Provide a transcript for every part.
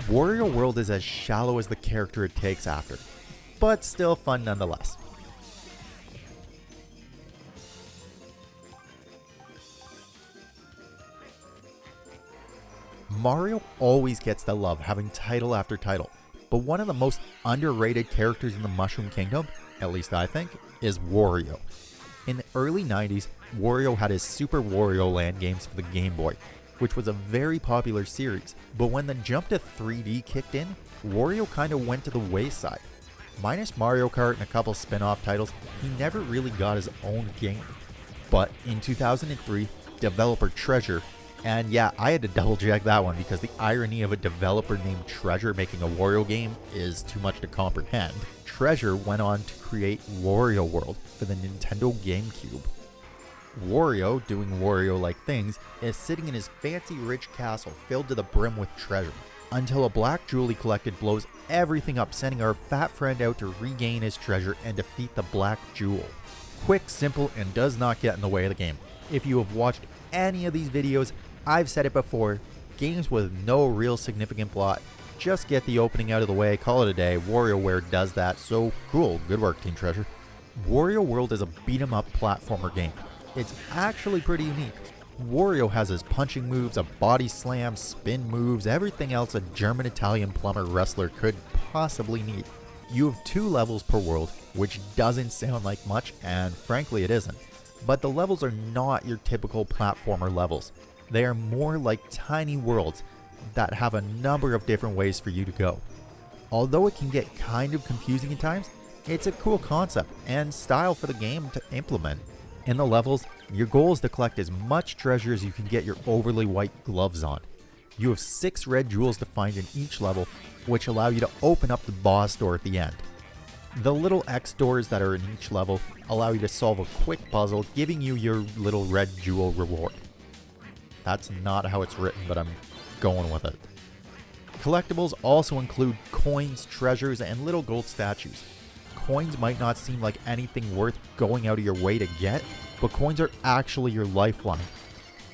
Wario World is as shallow as the character it takes after, but still fun nonetheless. Mario always gets the love, having title after title, but one of the most underrated characters in the Mushroom Kingdom, at least I think, is Wario. In the early 90s, Wario had his Super Wario Land games for the Game Boy, which was a very popular series, but when the jump to 3D kicked in, Wario kinda went to the wayside. Minus Mario Kart and a couple spin-off titles, he never really got his own game. But in 2003, developer Treasure, and yeah, I had to double check that one because the irony of a developer named Treasure making a Wario game is too much to comprehend. Treasure went on to create Wario World for the Nintendo GameCube. Wario, doing Wario-like things, is sitting in his fancy rich castle filled to the brim with treasure, until a black jewel he collected blows everything up, sending our fat friend out to regain his treasure and defeat the black jewel. Quick, simple, and does not get in the way of the game. If you have watched any of these videos, I've said it before, games with no real significant plot, just get the opening out of the way, call it a day. WarioWare does that, so cool, good work Team Treasure. Wario World is a beat-em-up platformer game. It's actually pretty unique. Wario has his punching moves, a body slam, spin moves, everything else a German-Italian plumber wrestler could possibly need. You have 2 levels per world, which doesn't sound like much, and frankly it isn't. But the levels are not your typical platformer levels. They are more like tiny worlds that have a number of different ways for you to go. Although it can get kind of confusing at times, it's a cool concept and style for the game to implement. In the levels, your goal is to collect as much treasure as you can get your overly white gloves on. You have 6 red jewels to find in each level, which allow you to open up the boss door at the end. The little X doors that are in each level allow you to solve a quick puzzle, giving you your little red jewel reward. That's not how it's written, but I'm going with it. Collectibles also include coins, treasures, and little gold statues. Coins might not seem like anything worth going out of your way to get, but coins are actually your lifeline.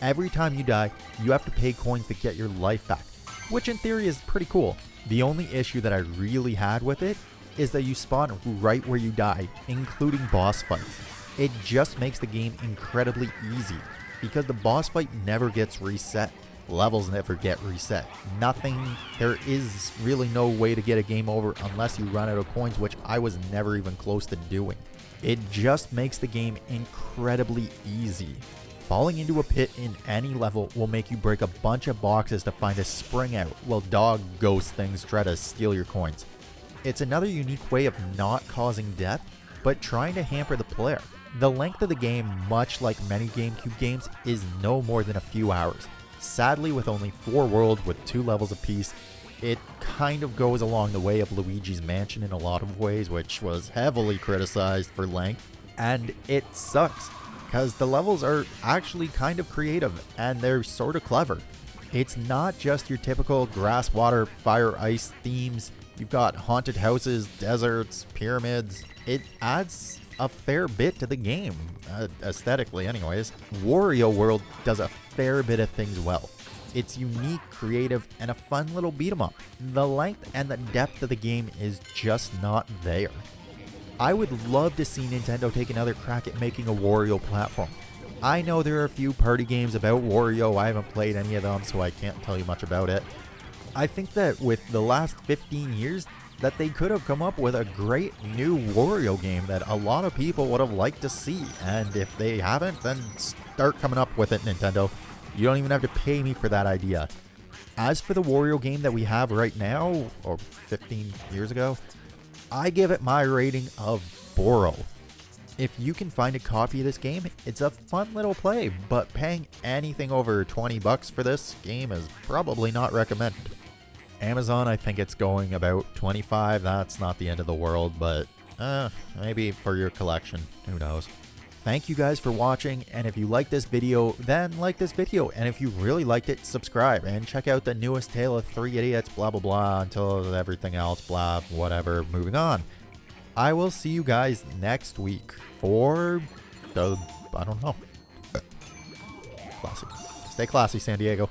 Every time you die, you have to pay coins to get your life back, which in theory is pretty cool. The only issue that I really had with it is that you spawn right where you die, including boss fights. It just makes the game incredibly easy, because the boss fight never gets reset. Levels never get reset. Nothing. There is really no way to get a game over unless you run out of coins, which I was never even close to doing. It just makes the game incredibly easy. Falling into a pit in any level will make you break a bunch of boxes to find a spring out, while dog ghost things try to steal your coins. It's another unique way of not causing death, but trying to hamper the player. The length of the game, much like many GameCube games, is no more than a few hours. Sadly, with only 4 worlds with 2 levels apiece, it kind of goes along the way of Luigi's Mansion in a lot of ways, which was heavily criticized for length. And it sucks, because the levels are actually kind of creative, and they're sort of clever. It's not just your typical grass, water, fire, ice themes. You've got haunted houses, deserts, pyramids. It adds a fair bit to the game, aesthetically anyways. Wario World does a fair bit of things well. It's unique, creative, and a fun little beat 'em up. The length and the depth of the game is just not there. I would love to see Nintendo take another crack at making a Wario platform. I know there are a few party games about Wario, I haven't played any of them, so I can't tell you much about it. I think that with the last 15 years, that they could have come up with a great new Wario game that a lot of people would have liked to see. And if they haven't, then start coming up with it, Nintendo. You don't even have to pay me for that idea. As for the Wario game that we have right now, or 15 years ago, I give it my rating of Borrow. If you can find a copy of this game, it's a fun little play, but paying anything over 20 bucks for this game is probably not recommended. Amazon, I think it's going about 25. That's not the end of the world, but maybe for your collection. Who knows? Thank you guys for watching, and if you like this video, then like this video, and if you really liked it, subscribe, and check out the newest Tale of 3 Idiots, blah blah blah, until everything else, blah, whatever, moving on. I will see you guys next week for the, I don't know. Classy. Stay classy, San Diego.